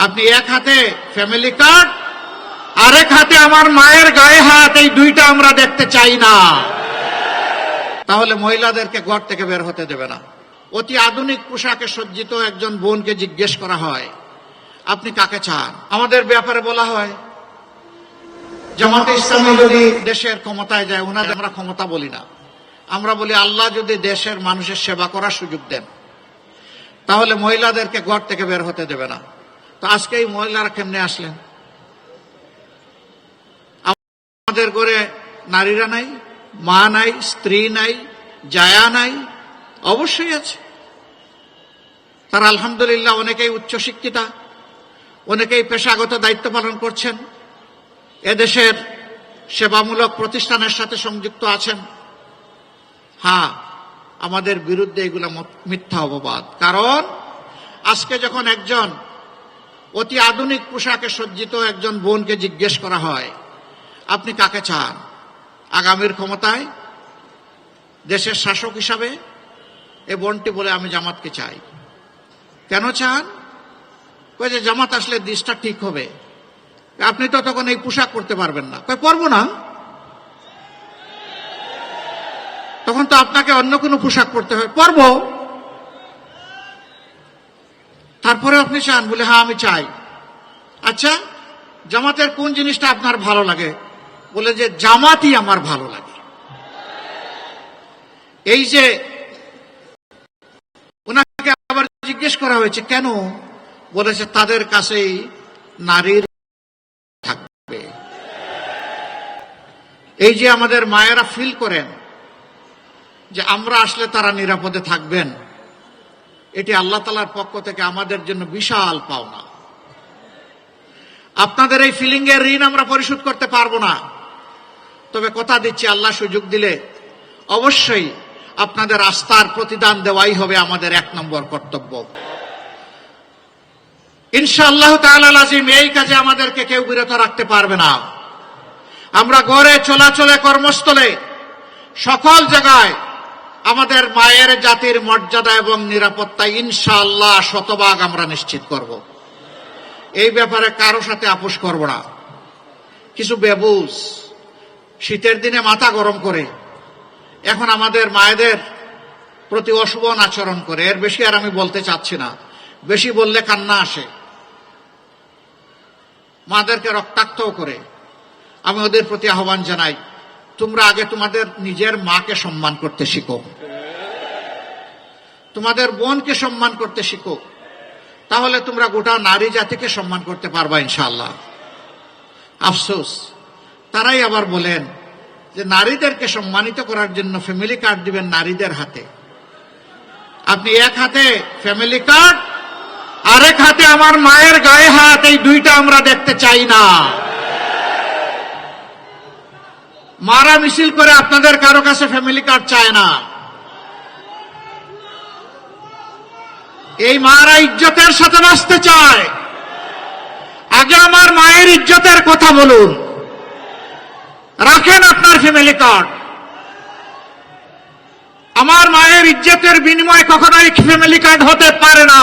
আপনি এক হাতে ফ্যামিলি কার্ড, আরেক হাতে আমার মায়ের গায়ে হাত, এই দুইটা আমরা দেখতে চাই না। তাহলে মহিলাদেরকে ঘর থেকে বের হতে দেবে না। অতি আধুনিক পোশাকে সজ্জিত একজন বোনকে জিজ্ঞেস করা হয়, আপনি কাকে চান? আমাদের ব্যাপারে বলা হয় জামাতে ইসলামী যদি দেশের ক্ষমতায় যায়, ওনাদের আমরা ক্ষমতা বলি না, আমরা বলি আল্লাহ যদি দেশের মানুষের সেবা করার সুযোগ দেন তাহলে মহিলাদেরকে ঘর থেকে বের হতে দেবে না। তো আজকে এই মহিলারা কেমনে আসলেন? আমাদের ঘরে নারীরা নাই, মা নাই, স্ত্রী নাই, জায়া নাই? অবশ্যই আছে। তারা আলহামদুলিল্লাহ অনেকেই উচ্চশিক্ষিতা, অনেকেই পেশাগত দায়িত্ব পালন করছেন, এদেশের সেবামূলক প্রতিষ্ঠানের সাথে সংযুক্ত আছেন। হ্যাঁ, আমাদের বিরুদ্ধে এগুলো মিথ্যা অপবাদ। কারণ আজকে যখন একজন অতি আধুনিক পোশাকে সজ্জিত একজন বোনকে জিজ্ঞেস করা হয়, আপনি কাকে চান আগামীর ক্ষমতায় দেশের শাসক হিসাবে, এ বোনটি বলে আমি জামাতকে চাই। কেন চান? কই যে জামাত আসলে দেশটা ঠিক হবে। আপনি তো তখন এই পোশাক পরতে পারবেন না। কই পরবো না, তখন তো আপনাকে অন্য কোনো পোশাক পরতে হয়। পরবো। তারপরে আপনি চান? বলে হ্যাঁ আমি চাই। আচ্ছা, জামাতের কোন জিনিসটা আপনার ভালো লাগে? বলে যে জামাতই আমার ভালো লাগে। এই যে ওনাকে আবার জিজ্ঞেস করা হয়েছে কেন, বলেছে তাদের কাছেই নারীর থাকবে। এই যে আমাদের মায়েরা ফিল করেন যে আমরা আসলে তারা নিরাপদে থাকবেন, এটি আল্লাহ তাআলার পক্ষ থেকে আমাদের জন্য বিশাল পাওনা। আপনাদের এই ফিলিং এর ঋণ আমরা পরিশোধ করতে পারবো না, তবে কথা দিচ্ছি আল্লাহ সুযোগ দিলে অবশ্যই আপনাদের আস্থার প্রতিদান দেওয়াই হবে আমাদের 1 নম্বর কর্তব্য। ইনশাআল্লাহ তাআলা লাজিম এই কাজে আমাদেরকে কেউ বিরত রাখতে পারবে না। আমরা ঘরে, চলাচলে, কর্মস্থলে, সকল জায়গায় আমাদের মায়ের জাতির মর্যাদা এবং নিরাপত্তা ইনশাআল্লাহ শতভাগ আমরা নিশ্চিত করব। এই ব্যাপারে কারো সাথে আপোষ করব না। কিছু বেবুজ শীতের দিনে মাথা গরম করে এখন আমাদের মায়েদের প্রতি অশুভ আচরণ করে। এর বেশি আর আমি বলতে চাচ্ছি না, বেশি বললে কান্না আসে। মাদেরকে রক্তাক্ত করে আমি ওদের প্রতি আহ্বান জানাই, তোমরা আগে তোমাদের নিজের মাকে সম্মান করতে শিখো, তোমাদের বোনকে সম্মান করতে শিখো, তাহলে তোমরা গোটা নারী জাতিকে সম্মান করতে পারবা ইনশাআল্লাহ। আফসোস, তারাই আবার বলেন যে নারীদেরকে সম্মানিত করার জন্য ফ্যামিলি কার্ড দিবেন নারীদের হাতে। আপনি এক হাতে ফ্যামিলি কার্ড, আরেক হাতে আমার মায়ের গায়ে হাত, এই দুইটা আমরা দেখতে চাই না। মারা মিছিল করে আপনাদের কারো কাছে ফ্যামিলি কার্ড চায় না। এই মারা ইজ্জতের সাথে বাঁচতে চায়। আগে আমার মায়ের ইজ্জতের কথা বলুন, রাখেন আপনার ফ্যামিলি কার্ড। আমার মায়ের ইজ্জতের বিনিময়ে কখনোই ফ্যামিলি কার্ড হতে পারে না।